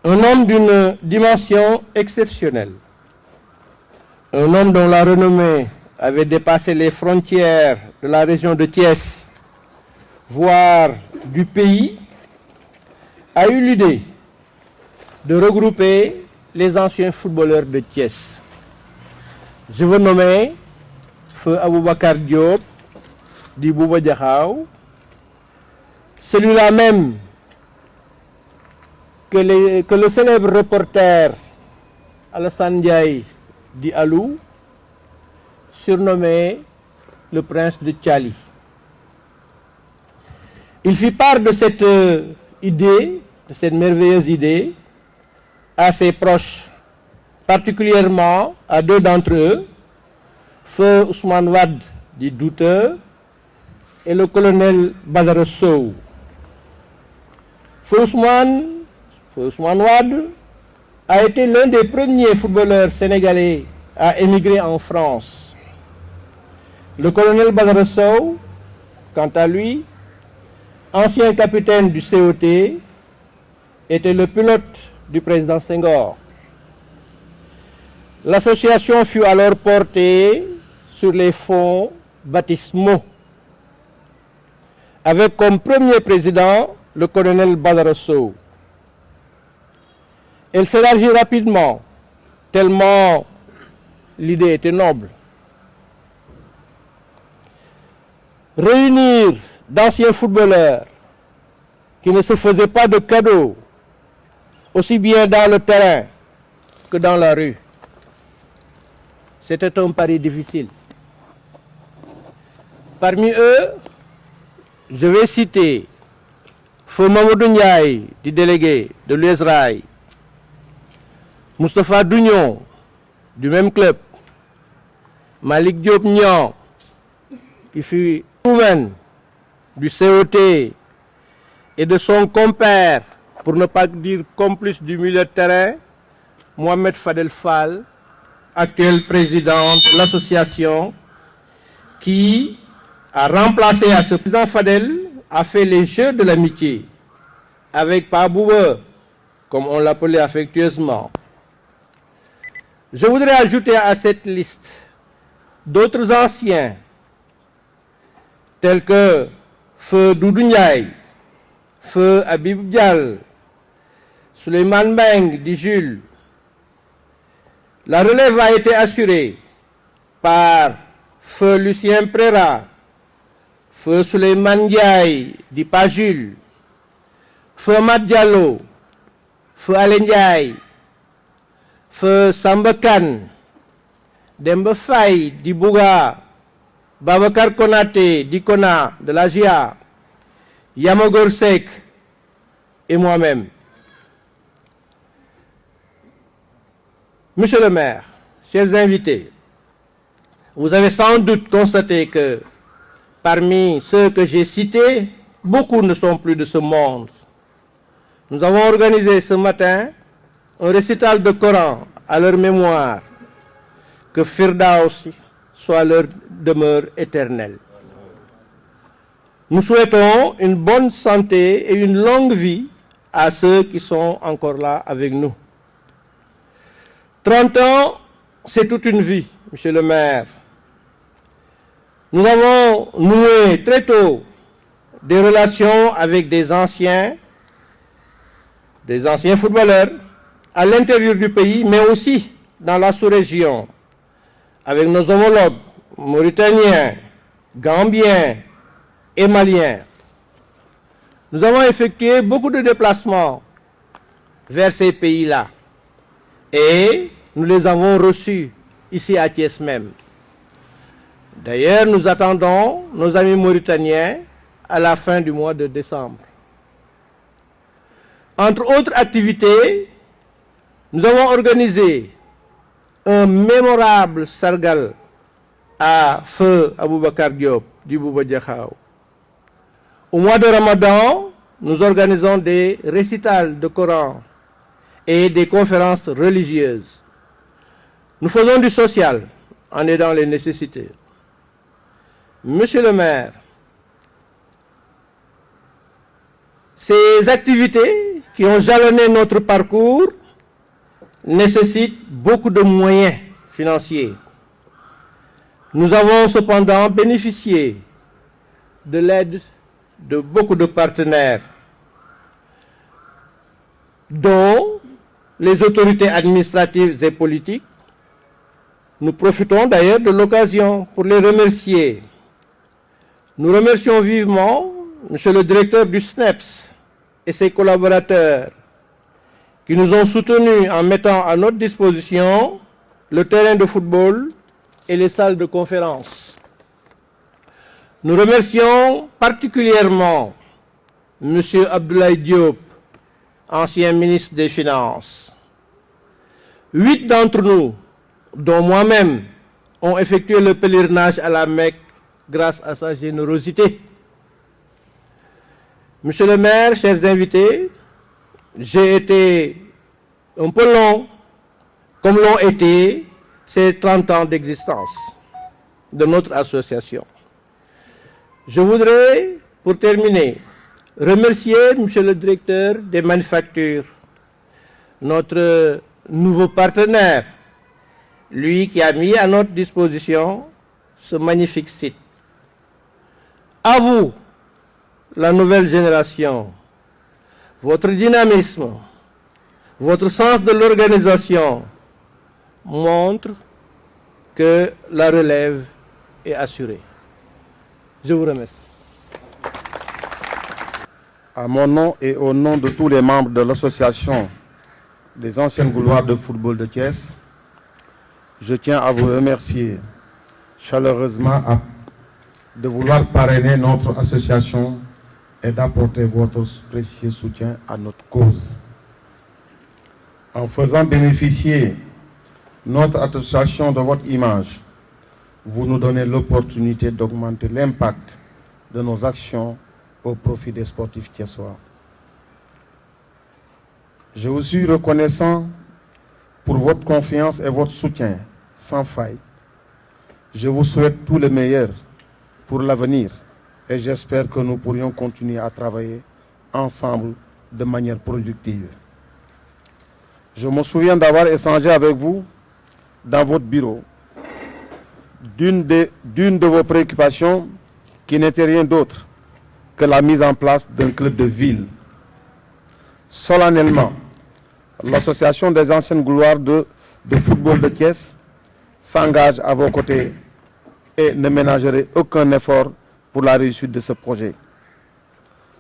Un homme d'une dimension exceptionnelle. Un homme dont la renommée avait dépassé les frontières de la région de Thiès, voire du pays, a eu l'idée de regrouper les anciens footballeurs de Thiès. Je veux nommer Feu Aboubacar Diop, dit Bouba Diakhao, celui-là même que le célèbre reporter Alassane Ndiaye, dit Alou, surnommé le prince de Tchali. Il fit part de cette idée, de cette merveilleuse idée, à ses proches, particulièrement à deux d'entre eux, Feu Ousmane Wade, dit Douteux, et le colonel Badara Sow. Feu Ousmane Wade a été l'un des premiers footballeurs sénégalais à émigrer en France. Le colonel Badara Sow, quant à lui, ancien capitaine du COT, était le pilote du président Senghor. L'association fut alors portée sur les fonds baptismaux, avec comme premier président le colonel Badara Sow. Elle s'élargit rapidement, tellement l'idée était noble. Réunir d'anciens footballeurs qui ne se faisaient pas de cadeaux, aussi bien dans le terrain que dans la rue. C'était un pari difficile. Parmi eux, je vais citer Feu Mamadou Ndiaye, du délégué de l'USRAI, Moustapha Dougnon, du même club, Malik Diop Niang, qui fut roumain du COT, et de son compère, pour ne pas dire complice du milieu de terrain, Mohamed Fadel Fall, actuel président de l'association, qui a remplacé à ce président Fadel, a fait les Jeux de l'amitié avec Pabouba, comme on l'appelait affectueusement. Je voudrais ajouter à cette liste d'autres anciens, tels que Feu Doudou Ndiaye, Feu Habib Dial, Souleymane Meng, dit Jules. La relève a été assurée par Feu Lucien Préra, Feu Souleymane Ndiaye, dit pas Jules, Feu Mat Diallo, Feu Alen Ndiaye, Feu Samba Kane, Demba Faye, dit Bouga, Babacar Konaté, dit Kona, de la GIA, Yamogor Sek et moi-même. Monsieur le maire, chers invités, vous avez sans doute constaté que parmi ceux que j'ai cités, beaucoup ne sont plus de ce monde. Nous avons organisé ce matin un récital de Coran à leur mémoire, que Firdaus soit leur demeure éternelle. Nous souhaitons une bonne santé et une longue vie à ceux qui sont encore là avec nous. 30 ans, c'est toute une vie, monsieur le maire. Nous avons noué très tôt des relations avec des anciens footballeurs à l'intérieur du pays, mais aussi dans la sous-région, avec nos homologues mauritaniens, gambiens et maliens. Nous avons effectué beaucoup de déplacements vers ces pays-là et nous les avons reçus ici à Thiès même. D'ailleurs, nous attendons nos amis mauritaniens à la fin du mois de décembre. Entre autres activités, nous avons organisé un mémorable sargal à Feu Aboubacar Diop, du Bouba Diakhao. Au mois de Ramadan, nous organisons des récitals de Coran et des conférences religieuses. Nous faisons du social en aidant les nécessités. Monsieur le maire, ces activités qui ont jalonné notre parcours nécessitent beaucoup de moyens financiers. Nous avons cependant bénéficié de l'aide de beaucoup de partenaires, dont les autorités administratives et politiques. Nous profitons d'ailleurs de l'occasion pour les remercier. Nous remercions vivement Monsieur le directeur du SNEPS et ses collaborateurs qui nous ont soutenus en mettant à notre disposition le terrain de football et les salles de conférence. Nous remercions particulièrement M. Abdoulaye Diop, ancien ministre des Finances. 8 d'entre nous, dont moi-même, ont effectué le pèlerinage à la Mecque grâce à sa générosité. Monsieur le maire, chers invités, j'ai été un peu long, comme l'ont été ces 30 ans d'existence de notre association. Je voudrais, pour terminer, remercier Monsieur le directeur des manufactures, notre nouveau partenaire, lui qui a mis à notre disposition ce magnifique site. À vous, la nouvelle génération, votre dynamisme, votre sens de l'organisation montrent que la relève est assurée. Je vous remercie. À mon nom et au nom de tous les membres de l'association des anciennes gloires de football de Thiès, je tiens à vous remercier chaleureusement de vouloir parrainer notre association et d'apporter votre précieux soutien à notre cause. En faisant bénéficier notre association de votre image, vous nous donnez l'opportunité d'augmenter l'impact de nos actions au profit des sportifs thiessois. Je vous suis reconnaissant pour votre confiance et votre soutien sans faille. Je vous souhaite tout le meilleur pour l'avenir et j'espère que nous pourrions continuer à travailler ensemble de manière productive. Je me souviens d'avoir échangé avec vous dans votre bureau d'une de vos préoccupations qui n'était rien d'autre que la mise en place d'un club de ville. Solennellement, l'association des anciennes gloires de football de Thiès s'engage à vos côtés et ne ménagerait aucun effort pour la réussite de ce projet.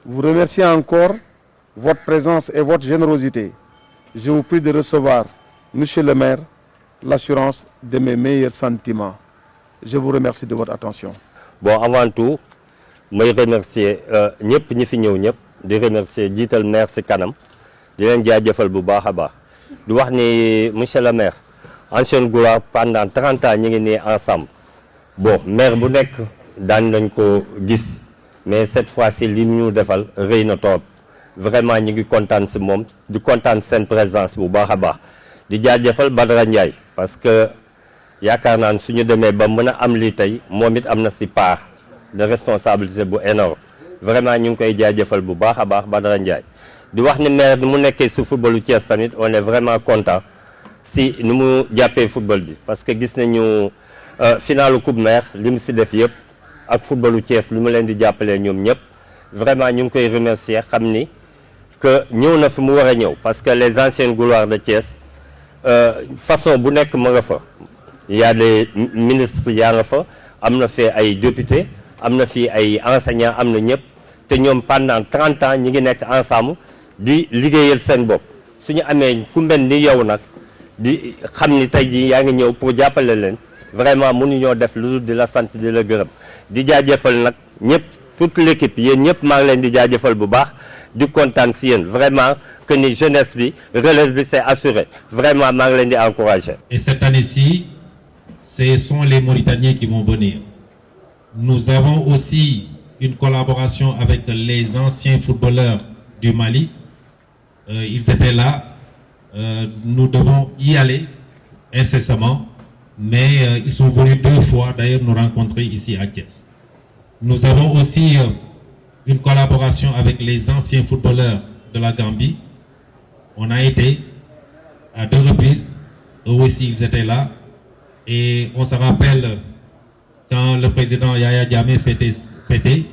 Vous remercie encore votre présence et votre générosité. Je vous prie de recevoir, Monsieur le maire, l'assurance de mes meilleurs sentiments. Je vous remercie de votre attention. Bon, avant tout, je remercier ñëpp ñi fi ñëw ñëpp di remercier jiital maire si kanam di leen jaajëfal bu baax a baax di wax ni monsieur le maire ancienne gloire pendant 30 ans ñi ngi nii ensemble bon maire bu nekk daan nañ ko gis mais cette fois-ci li ñu defal rëy na trop vraiment ñi ngi kontaan si moom di kontaan seen présence bu baax a baax di jaajëfal Badara Ndiaye parce que yaakaar naa ne suñu demee ba mën a am lii tey moom it am na si part de responsabilité bu énorme vraiment ñu ngi koy jaajëfal bu baax a baax Badara Ndiaye di wax ni maire ni mu nekkee si footballu Thiès tamit on est vraiment content si ni mu jàppee football bi parce que gis nañu finalu coupe maire li mu si def yëpp ak footballu Thiès li mu leen di jàppalee ñoom ñëpp vraiment ñu ngi koy remercier xam ni que ñëw na fi mu war a ñëw parce que les anciennes gloires de Thiès façon bu nekk ma nga fa il y a des ministres yaa nga fa am na fi ay députés am na fi ay enseignants am na ñëpp te ñoom pendant 30 ans ñi ngi nekk ensemble di liggéeyal seen bopp suñu amee ku mel ni yow nag di xam ni tey jii yaa ngi ñëw pour jàppale leen vraiment mënuñoo def lu dul di la sant di la gërëm di jaajëfal nag ñëpp toute l'équipe yéen ñëpp maa ngi leen di jaajëfal bu baax di kontaan si yéen vraiment que ni jeunesse bi relève bi c'est assuré vraiment maa ngi leen di encourager. Et cette année-ci, ce sont les Mauritaniens qui vont venir. Nous avons aussi une collaboration avec les anciens footballeurs du Mali. Ils étaient là. Nous devons y aller incessamment, mais ils sont venus 2 fois d'ailleurs nous rencontrer ici à Thiès. Nous avons aussi une collaboration avec les anciens footballeurs de la Gambie On a été à 2 reprises, eux aussi ils étaient là. Et on se rappelle quand le président Yaya Jammeh fêtait,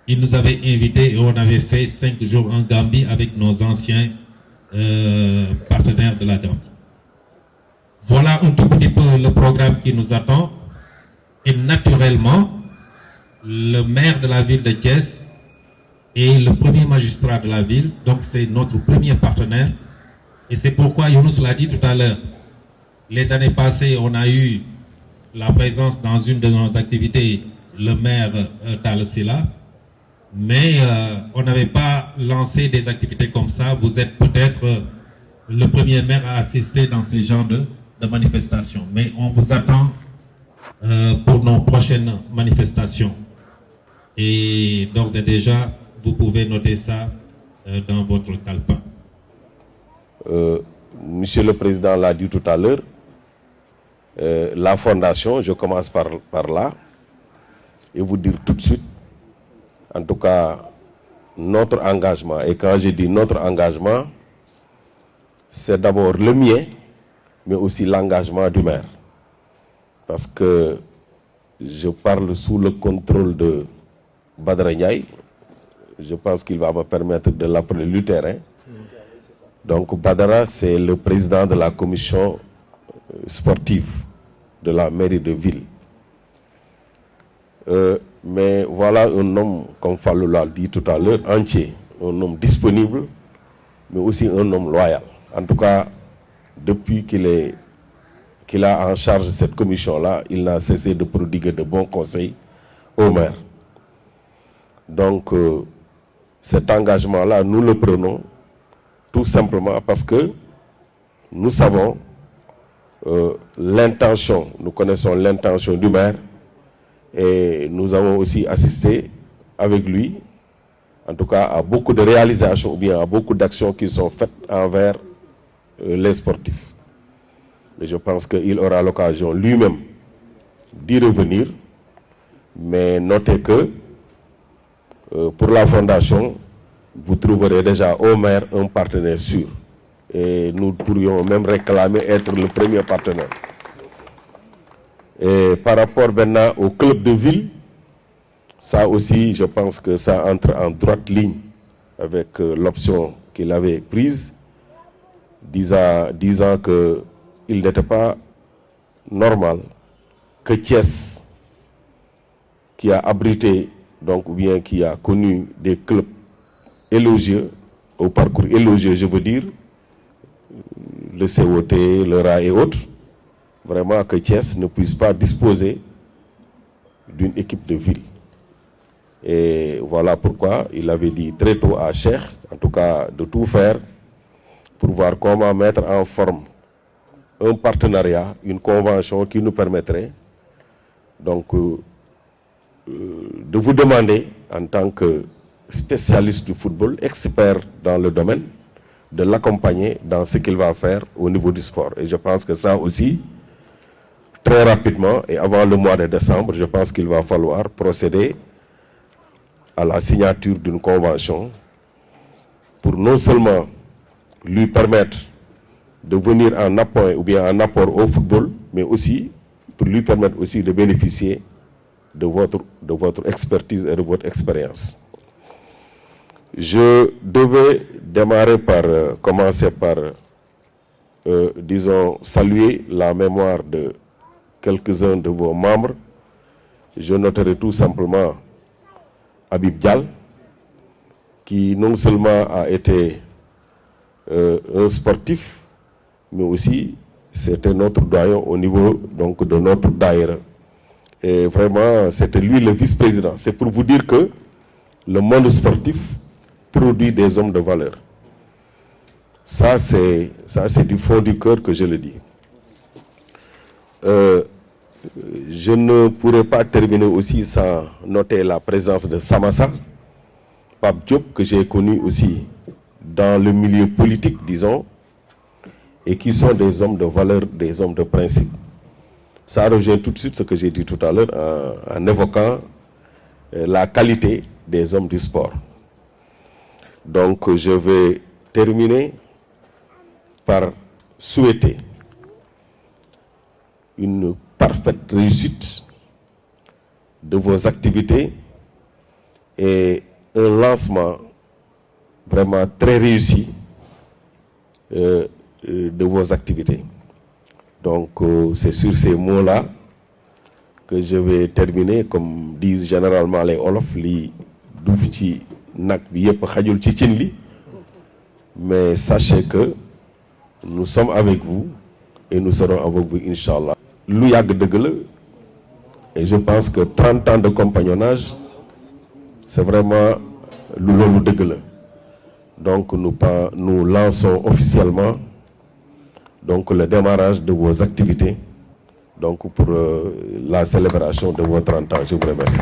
il nous avait invités et on avait fait 5 jours en Gambie avec nos anciens partenaires de la Gambie. Voilà un tout petit peu le programme qui nous attend. Et naturellement, le maire de la ville de Thiès est le premier magistrat de la ville, donc c'est notre premier partenaire. Et c'est pourquoi Younous l'a dit tout à l'heure. Les années passées, on a eu la présence dans une de nos activités, le maire Tall Sylla, mais on n'avait pas lancé des activités comme ça. Vous êtes peut-être le premier maire à assister dans ce genre de manifestations. Mais on vous attend pour nos prochaines manifestations. Et d'ores et déjà, vous pouvez noter ça dans votre calepin. Monsieur le Président l'a dit tout à l'heure, la fondation, je commence par là, et vous dire tout de suite, en tout cas, notre engagement. Et quand je dis notre engagement, c'est d'abord le mien, mais aussi l'engagement du maire. Parce que je parle sous le contrôle de Badara Ndiaye. Je pense qu'il va me permettre de l'appeler le terrain. Donc Badara, c'est le président de la commission sportive de la mairie de ville. Mais voilà un homme, comme Fallou l'a dit tout à l'heure, entier, un homme disponible, mais aussi un homme loyal. En tout cas, depuis qu'il a en charge cette commission-là, il n'a cessé de prodiguer de bons conseils au maire. Donc, cet engagement-là, nous le prenons tout simplement parce que nous savons l'intention, nous connaissons l'intention du maire et nous avons aussi assisté avec lui, en tout cas à beaucoup de réalisations ou bien à beaucoup d'actions qui sont faites envers les sportifs. Et je pense qu'il aura l'occasion lui-même d'y revenir, mais notez que pour la fondation, vous trouverez déjà au maire un partenaire sûr. Et nous pourrions même réclamer être le premier partenaire. Et par rapport maintenant au club de ville, ça aussi, je pense que ça entre en droite ligne avec l'option qu'il avait prise, disant qu'il n'était pas normal que Thiès, qui a abrité, donc, ou bien qui a connu des clubs élogieux, au parcours élogieux, je veux dire, le COT, le RA et autres, vraiment que Thiès ne puisse pas disposer d'une équipe de ville. Et voilà pourquoi il avait dit très tôt à Cheikh, en tout cas de tout faire, pour voir comment mettre en forme un partenariat, une convention qui nous permettrait donc de vous demander, en tant que spécialiste du football, expert dans le domaine, de l'accompagner dans ce qu'il va faire au niveau du sport. Et je pense que ça aussi, très rapidement et avant le mois de décembre, je pense qu'il va falloir procéder à la signature d'une convention pour non seulement lui permettre de venir en apport ou bien en apport au football, mais aussi pour lui permettre aussi de bénéficier de votre expertise et de votre expérience. Je devais démarrer par commencer par, disons, saluer la mémoire de quelques-uns de vos membres. Je noterai tout simplement Habib Dial, qui non seulement a été un sportif, mais aussi c'était notre doyen au niveau donc, de notre daïra. Et vraiment, c'était lui le vice-président. C'est pour vous dire que le monde sportif produit des hommes de valeur. Ça, c'est du fond du cœur que je le dis. Je ne pourrais pas terminer aussi sans noter la présence de Samassa, Pape Diop, que j'ai connu aussi dans le milieu politique, disons, et qui sont des hommes de valeur, des hommes de principe. Ça rejoint tout de suite ce que j'ai dit tout à l'heure en évoquant la qualité des hommes du sport. Donc je vais terminer par souhaiter une parfaite réussite de vos activités et un lancement vraiment très réussi de vos activités. Donc c'est sur ces mots-là que je vais terminer, comme disent généralement les Wolof, li duuf ci nag bi yëpp xajul ci cin li, mais sachez que nous sommes avec vous et nous serons avec vous, Inch'Allah. Lu yàgg dëgg la, et je pense que 30 ans de compagnonnage, c'est vraiment lu loolu dëgg la. Donc nous lançons officiellement donc le démarrage de vos activités donc pour la célébration de vos 30 ans. Je vous remercie.